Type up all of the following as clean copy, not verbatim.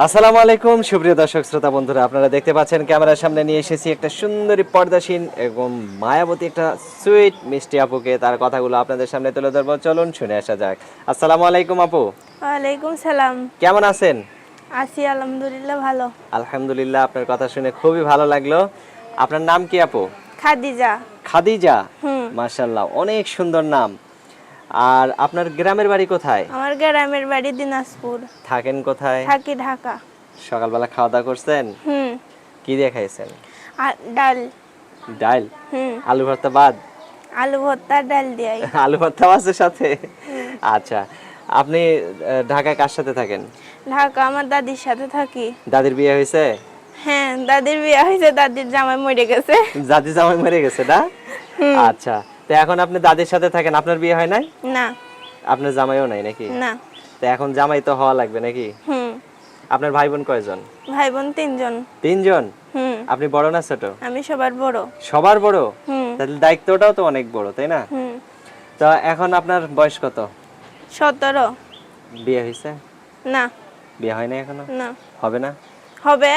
আসসালামু আলাইকুম সুপ্রিয় দর্শক শ্রোতা বন্ধুরা, আপনারা দেখতে পাচ্ছেন ক্যামেরার সামনে নিয়ে এসেছি একটা সুন্দরী পর্দাসীন এবং মায়াবতী একটা সুইট মিষ্টি আপুকে। তার কথাগুলো আপনাদের সামনে তুলে ধরবো, চলুন শুনে আসা যাক। আসসালামু আলাইকুম আপু, ওয়ালাইকুম সালাম। কেমন আছেন? আছি আলহামদুলিল্লাহ, ভালো। আলহামদুলিল্লাহ, আপনার কথা শুনে খুবই ভালো লাগলো। আপনার নাম কি আপু? খাদিজা। খাদিজা, হুম। মাশাআল্লাহ, অনেক সুন্দর নাম। আর আপনার গ্রামের বাড়ি কোথায়? আমার গ্রামের বাড়ি দিনাজপুর। থাকেন কোথায়? থাকি ঢাকা। সকালবেলা খাওয়া দাওয়া করছেন? হুম। কি দিয়ে খাইছেন? ডাল। ডাল? হুম। আলু ভর্তা বাদ? আলু ভর্তা ডাল দিয়াই। আলু ভর্তা আছে সাথে? আচ্ছা, আপনি ঢাকায় কার সাথে থাকেন? ঢাকা আমার দাদির সাথে থাকি। দাদির বিয়ে হয়েছে? হ্যাঁ, দাদির বিয়ে হয়েছে, দাদির জামাই মরে গেছে। দাদি জামাই মরে গেছে না? আচ্ছা, তো এখন আপনি দাদির সাথে থাকেন, আপনার বিয়ে হয় নাই? না। আপনার জামাইও নাই নাকি? না। তো এখন জামাই তো হওয়া লাগবে নাকি? হুম। আপনার ভাই বোন কয়জন? ভাই বোন 3 জন। 3 জন? হুম। আপনি বড় না ছোট? আমি সবার বড়। সবার বড়? হুম। তাহলে দায়িত্বটাও তো অনেক বড়, তাই না? হুম। তো এখন আপনার বয়স কত? 17। বিয়ে হয়েছে? না। বিয়ে হয় না এখনো? না। হবে না? হবে।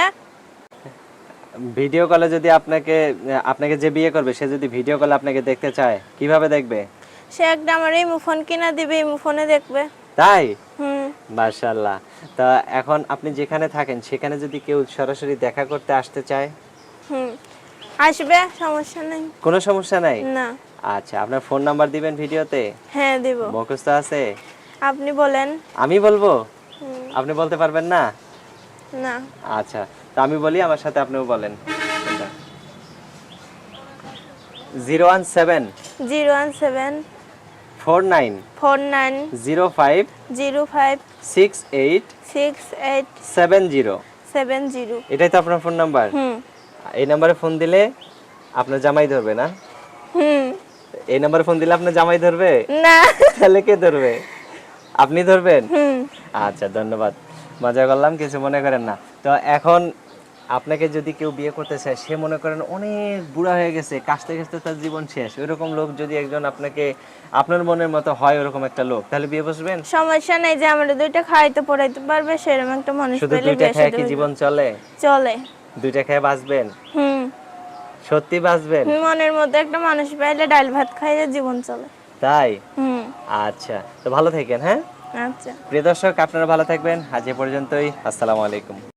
ভিডিও কলে যদি আপনাকে আপনাকে যে বিয়ে করবে সে যদি ভিডিও কলে আপনাকে দেখতে চায়, কিভাবে দেখবে? সে একটা আমার এই ফোন কিনা দিবে, এই ফোনে দেখবে। তাই? হুম। মাশাআল্লাহ। তা এখন আপনি যেখানে থাকেন সেখানে যদি কেউ সরাসরি দেখা করতে আসতে চায়? হুম। আসবে, সমস্যা নেই। কোনো সমস্যা নাই? না। আচ্ছা, আপনার ফোন নাম্বার দিবেন ভিডিওতে? হ্যাঁ, দিব। মুখস্থ আছে? আপনি বলেন। আমি বলবো? হুম। আপনি বলতে পারবেন না? না। আচ্ছা, তো আমি বলি, আমার সাথে আপনিও বলেন। 017 017 49 49 05 05 68 68 70। 70। এটাই তো আপনার ফোন নাম্বার? হুম। এই নাম্বারে ফোন দিলে আপনার জামাই ধরবে না? হুম। এই নাম্বারে ফোন দিলে আপনার জামাই ধরবে? না। তাহলে কে ধরবে? আপনি ধরবেন? হুম। আচ্ছা, ধন্যবাদ। মজা করলাম, কিছু মনে করেন না। তো এখন আপনাকে যদি কেউ বিয়ে করতে চায়, সে মনে করেন অনেক বুড়া হয়ে গেছে, কাশতে কাশতে তার জীবন শেষ, ওইরকম লোক যদি একজন আপনাকে আপনার মনের মতো হয়, ওরকম একটা লোক, তাহলে বিয়ে বসবেন? সমস্যা নাই, যে আমরা দুইটা খাইতে পড়াইতে পারবে সেরকম একটা মানুষ শুধু পেলে দুইটা বিয়ে খেয়ে শাদী কি হইবে। জীবন চলে? চলে। দুইটা খেয়ে বাঁচবেন? হুম। সত্যি বাঁচবেন? মনের মধ্যে একটা মানুষ পাইলে ডাল ভাত খাইলে জীবন চলে। তাই? হুম। আচ্ছা, তো ভালো থাকেন, হ্যাঁ? আচ্ছা। প্রিয় দর্শক, আপনারা ভালো থাকবেন। আজ এ পর্যন্তই। আসসালামু আলাইকুম।